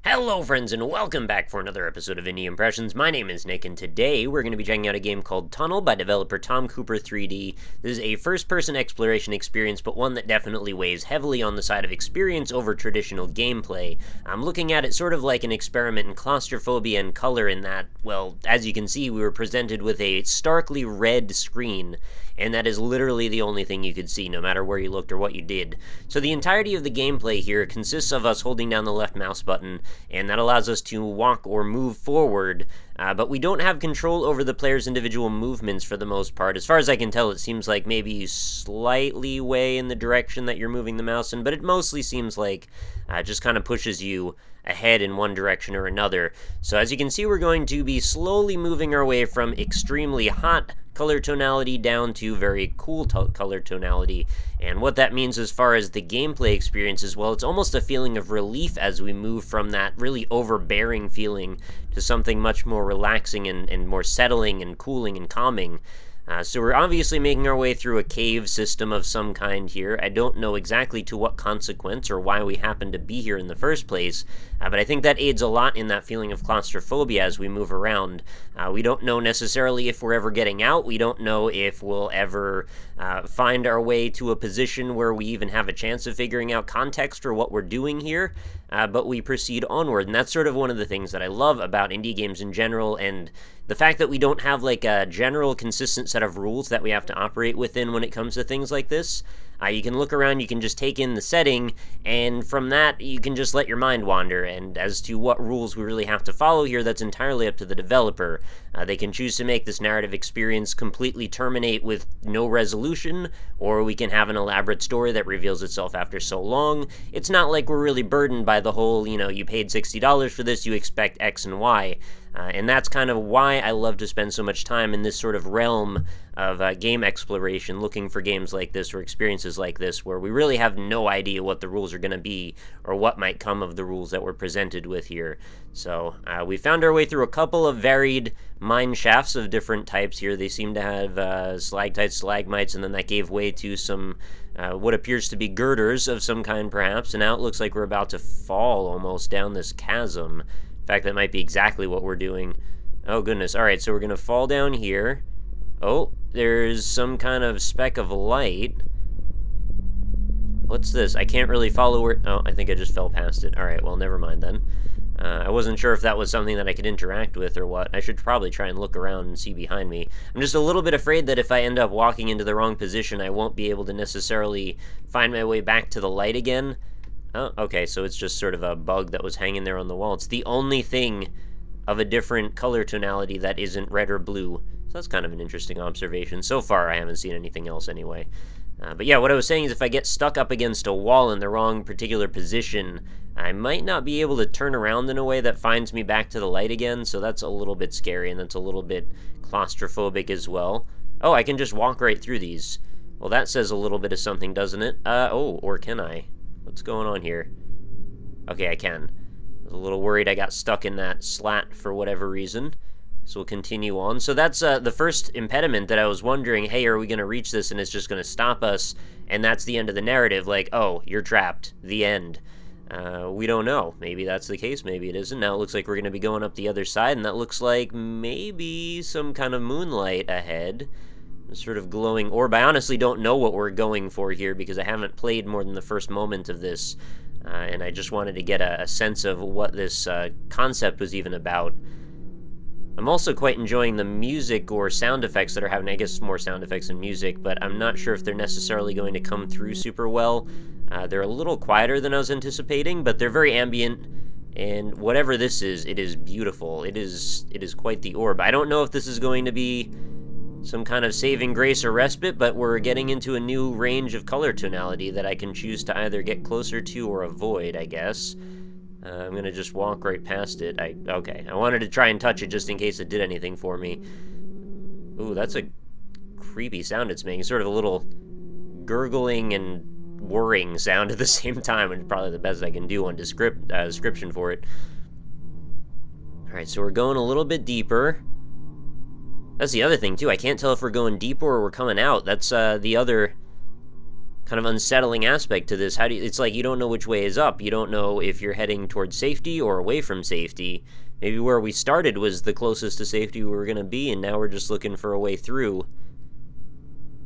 Hello friends and welcome back for another episode of Indie Impressions. My name is Nick and today we're going to be checking out a game called Tunnel by developer Tom Cooper 3D. This is a first-person exploration experience, but one that definitely weighs heavily on the side of experience over traditional gameplay. I'm looking at it sort of like an experiment in claustrophobia and color in that, well, as you can see, we were presented with a starkly red screen, and that is literally the only thing you could see, no matter where you looked or what you did. So the entirety of the gameplay here consists of us holding down the left mouse button, and that allows us to walk or move forward, but we don't have control over the player's individual movements for the most part. As far as I can tell, it seems like maybe you slightly way in the direction that you're moving the mouse in, but it mostly seems like just kind of pushes you ahead in one direction or another. So as you can see, we're going to be slowly moving our way from extremely hot color tonality down to very cool color tonality. And what that means as far as the gameplay experience is, well, it's almost a feeling of relief as we move from that really overbearing feeling to something much more relaxing and more settling and cooling and calming. So we're obviously making our way through a cave system of some kind here. I don't know exactly to what consequence or why we happen to be here in the first place, but I think that aids a lot in that feeling of claustrophobia as we move around. We don't know necessarily if we're ever getting out. We don't know if we'll ever find our way to a position where we even have a chance of figuring out context for what we're doing here, but we proceed onward. And that's sort of one of the things that I love about indie games in general, and the fact that we don't have like a general consistent set of rules that we have to operate within when it comes to things like this. You can look around, you can just take in the setting, and from that, you can just let your mind wander. And as to what rules we really have to follow here, that's entirely up to the developer. They can choose to make this narrative experience completely terminate with no resolution, or we can have an elaborate story that reveals itself after so long. It's not like we're really burdened by the whole, you paid $60 for this, you expect X and Y. And that's kind of why I love to spend so much time in this sort of realm of game exploration, looking for games like this or experiences like this, where we really have no idea what the rules are going to be or what might come of the rules that we're presented with here. So we found our way through a couple of varied mine shafts of different types here. They seem to have stalactites, stalagmites, and then that gave way to some what appears to be girders of some kind, perhaps, and now it looks like we're about to fall almost down this chasm. In fact, that might be exactly what we're doing. Oh, goodness. All right, so we're going to fall down here. Oh, there's some kind of speck of light. What's this? I can't really follow where... Oh, I think I just fell past it. All right, well, never mind then. I wasn't sure if that was something that I could interact with or what. I should probably try and look around and see behind me. I'm just a little bit afraid that if I end up walking into the wrong position, I won't be able to necessarily find my way back to the light again. Oh, okay, so it's just sort of a bug that was hanging there on the wall. It's the only thing of a different color tonality that isn't red or blue. So that's kind of an interesting observation. So far, I haven't seen anything else anyway. But yeah, what I was saying is if I get stuck up against a wall in the wrong particular position, I might not be able to turn around in a way that finds me back to the light again, so that's a little bit scary, and that's a little bit claustrophobic as well. Oh, I can just walk right through these. Well, that says a little bit of something, doesn't it? Oh, or can I? What's going on here? Okay, I can. I was a little worried I got stuck in that slat for whatever reason. So we'll continue on. So that's the first impediment that I was wondering, hey, are we going to reach this and it's just going to stop us? And that's the end of the narrative. Like, oh, you're trapped. The end. We don't know. Maybe that's the case. Maybe it isn't. Now it looks like we're going to be going up the other side, and that looks like maybe some kind of moonlight ahead. Sort of glowing orb. I honestly don't know what we're going for here because I haven't played more than the first moment of this, and I just wanted to get a sense of what this concept was even about. I'm also quite enjoying the music or sound effects that are happening. I guess more sound effects than music, but I'm not sure if they're necessarily going to come through super well. They're a little quieter than I was anticipating, but they're very ambient, and whatever this is, it is beautiful. It is quite the orb. I don't know if this is going to be some kind of saving grace or respite, but we're getting into a new range of color tonality that I can choose to either get closer to or avoid, I guess. I'm gonna just walk right past it. Okay, I wanted to try and touch it just in case it did anything for me. Ooh, that's a creepy sound it's making. Sort of a little gurgling and whirring sound at the same time, and probably the best I can do on description for it. Alright, so we're going a little bit deeper. That's the other thing, too. I can't tell if we're going deeper or we're coming out. That's the other kind of unsettling aspect to this. It's like you don't know which way is up. You don't know if you're heading towards safety or away from safety. Maybe where we started was the closest to safety we were going to be, and now we're just looking for a way through.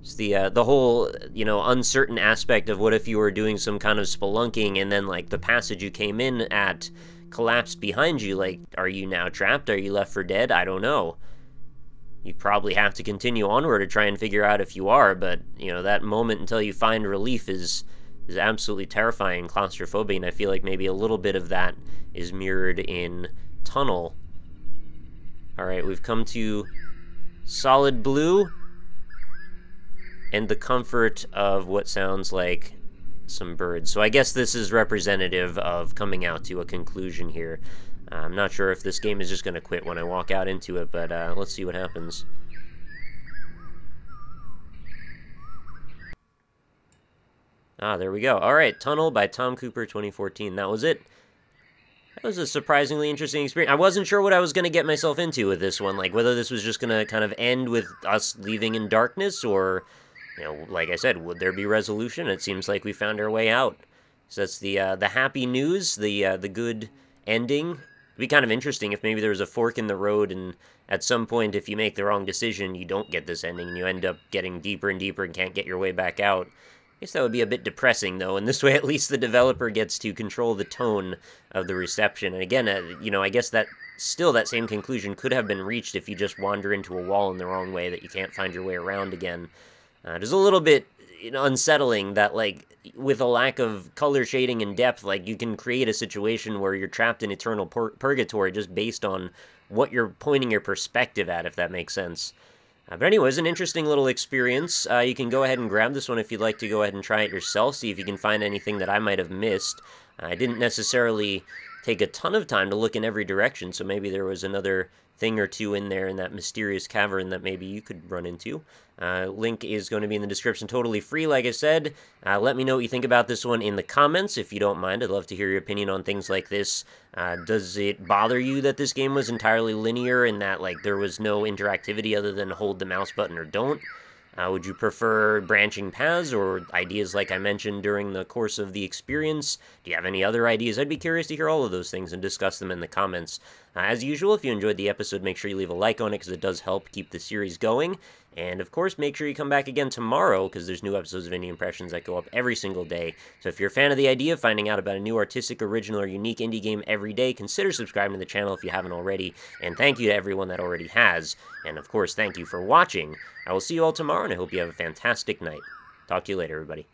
It's the whole, uncertain aspect of what if you were doing some kind of spelunking and then, like, the passage you came in at collapsed behind you. Like, are you now trapped? Are you left for dead? I don't know. You probably have to continue onward to try and figure out if you are, but, that moment until you find relief is absolutely terrifying and claustrophobic, and I feel like maybe a little bit of that is mirrored in Tunnel. Alright, we've come to solid blue, and the comfort of what sounds like some birds. So I guess this is representative of coming out to a conclusion here. I'm not sure if this game is just going to quit when I walk out into it, but let's see what happens. Ah, there we go. Alright, Tunnel by Tom Cooper 2014. That was it. That was a surprisingly interesting experience. I wasn't sure what I was going to get myself into with this one, like whether this was just going to kind of end with us leaving in darkness, or, like I said, would there be resolution? It seems like we found our way out. So that's the happy news, the good ending. It'd be kind of interesting if maybe there was a fork in the road, and at some point, if you make the wrong decision, you don't get this ending, and you end up getting deeper and deeper and can't get your way back out. I guess that would be a bit depressing, though, and this way at least the developer gets to control the tone of the reception. And again, I guess that still that same conclusion could have been reached if you just wander into a wall in the wrong way that you can't find your way around again. It is a little bit unsettling that, like, with a lack of color shading and depth, like, you can create a situation where you're trapped in eternal purgatory just based on what you're pointing your perspective at, if that makes sense. But anyways, an interesting little experience. You can go ahead and grab this one if you'd like to go ahead and try it yourself, see if you can find anything that I might have missed. I didn't necessarily take a ton of time to look in every direction, so maybe there was another thing or two in there in that mysterious cavern that maybe you could run into. Link is going to be in the description, totally free, like I said. Let me know what you think about this one in the comments, if you don't mind. I'd love to hear your opinion on things like this. Does it bother you that this game was entirely linear and that, like, there was no interactivity other than hold the mouse button or don't? Would you prefer branching paths or ideas like I mentioned during the course of the experience? Do you have any other ideas? I'd be curious to hear all of those things and discuss them in the comments. As usual, if you enjoyed the episode, make sure you leave a like on it because it does help keep the series going. And, of course, make sure you come back again tomorrow because there's new episodes of Indie Impressions that go up every single day. So if you're a fan of the idea of finding out about a new artistic, original, or unique indie game every day, consider subscribing to the channel if you haven't already. And thank you to everyone that already has. And, of course, thank you for watching. I will see you all tomorrow, and I hope you have a fantastic night. Talk to you later, everybody.